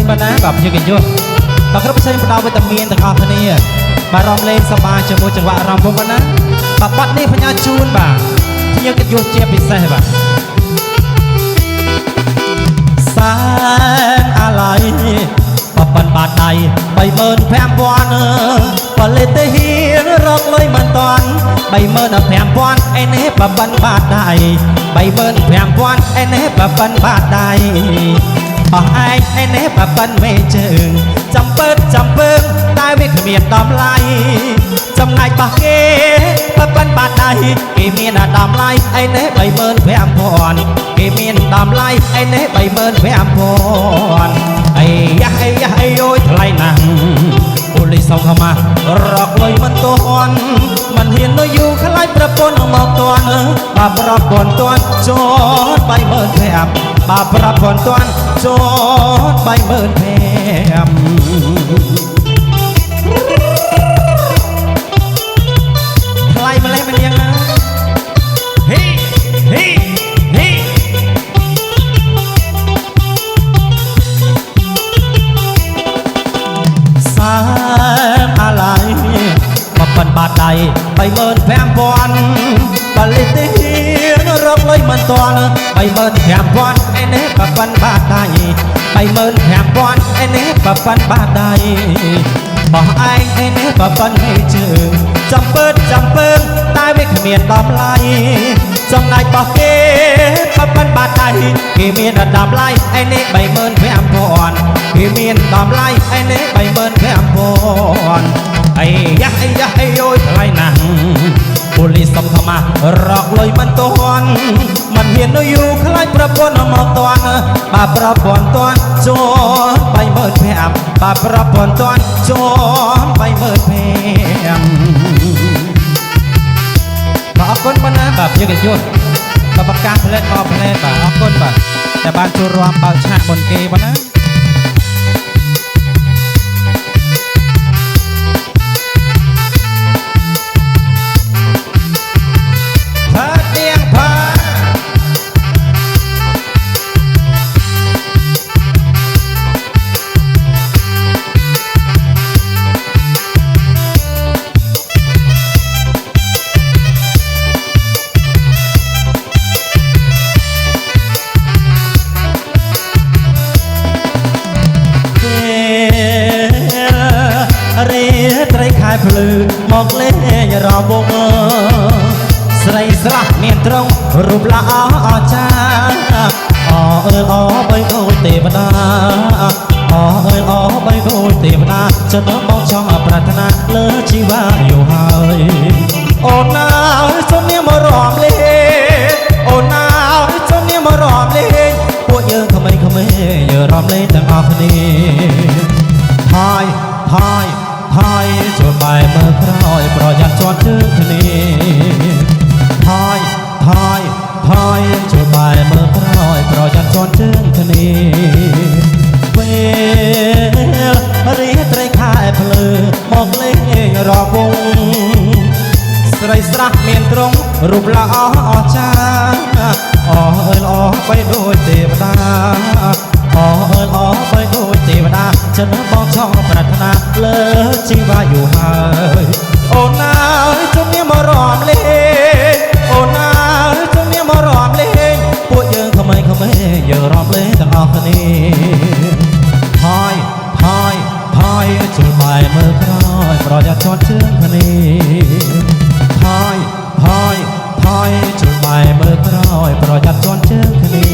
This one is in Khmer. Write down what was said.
ប៉ុណ្ណាបាទយើងគេយកបាទគ្រប់ផ្សេងផ្ដល់វីតាមីនទាំងអស់គ្នាបាទរំលែងសប្បាយជាមួយចង្វាក់អារម្មណ៍ផងប៉ុណ្ណាបាទបាត់នេះបញ្ញាជូនបាទយើងគេយកជាពិសេសបាទសានអាឡៃបបបាត់ដៃ35000ផលិតទៅហ៊ានរកលុយមិនតាន់35000ឯនេះបបបាត់ដៃ35000ឯនេះបបបាត់ដៃអស់ឯងឯនេះបបមេជើងចំពើតែវាគ្មានតម្លៃចំណែកបោះគេបបបាត់ដៃគេមានតម្លៃឯនេះ35000គេមានតម្លៃឯនេះ35000អាយ៉ាអូយថ្លៃណាស់ប៉ូលីសសុំខមារកលុយមិនទាន់មិនហ៊ាននៅយូរខ្លាចប្រពន្ធមកទាន់បាទប្រពន្ធទាន់ចោត35000បាទប្រពន្ធទាន់ចោត35000ថ្លៃម្លេះមិនយ៉ាងណាហ៊ីសាមអាឡៃបបាត់ដៃ35000ផលិតទៅហ៊ានរកលុយមិនតាន់35000ឯនេះបបាត់ដៃ35000ឯនេះបបាត់ដៃបោះឯងឯនេះបបិនឲ្យជើងចំពើតែវាគ្មានតម្លៃចំណែកបោះគេបបិនបាត់ដៃគេមានតម្លៃឯនេះ35000គេមានតម្លៃឯនេះ35000អាយ៉ាអូយថ្លៃណាស់ប៉ូលីសសុំខមារកលុយមិនទាន់មិនហ៊ាននៅយូរខ្លាចប្រពន្ធមកទាន់បាទប្រពន្ធទាន់ចោល35000បាទប្រពន្ធទាន់ចោល35000បាទអរគុណប៉ុណ្ណាបាទយើងគេយកបាទប្រកាសផលិតបាទអរគុណបាទតែបានចូលរួមបើកឆាកមុនគេប៉ុណ្ណាត្រីខែភ្លឺមកលេងរវងស្រីស្រស់មានត្រង់រូបល្អអស្ចារ្យអបីដូចទេវតាបីដូចទេវតាចិត្តបងចង់ប្រាថ្នាលើជីវ៉ាយោហើយអូនណាសុំនាមរំលេងអូនណាសុំនាមរំលេងពួកយើងក្មេងយើងរំលេងទាំងអស់គ្នាហើយចូលបែរមើលក្រោយប្រយ័ត្នជាប់ជើងគ្នាហើយចូលបែរមើលក្រោយប្រយ័ត្នជាប់ជើងគ្នាពេលរីត្រីខែភ្លឺមកលេងរវងស្រីស្រស់មានទ្រង់រូបល្អអស្ចារ្យល្អបីដូចទេវតាបីដូចទេវតាចិត្តបងចង់ប្រាថ្នាលើជីវ៉ាយូរហើយអូនណាជុំនាមរំលេងអូនណាជុំនាមរំលេងពួកយើងក្មេងយើងរំលេងទាំងអស់គ្នាហើយជួយបែរមើលក្រោយប្រយ័ត្នជាប់ជើងគ្នាហើយជួយបែរមើលក្រោយប្រយ័ត្នជាប់ជើងគ្នា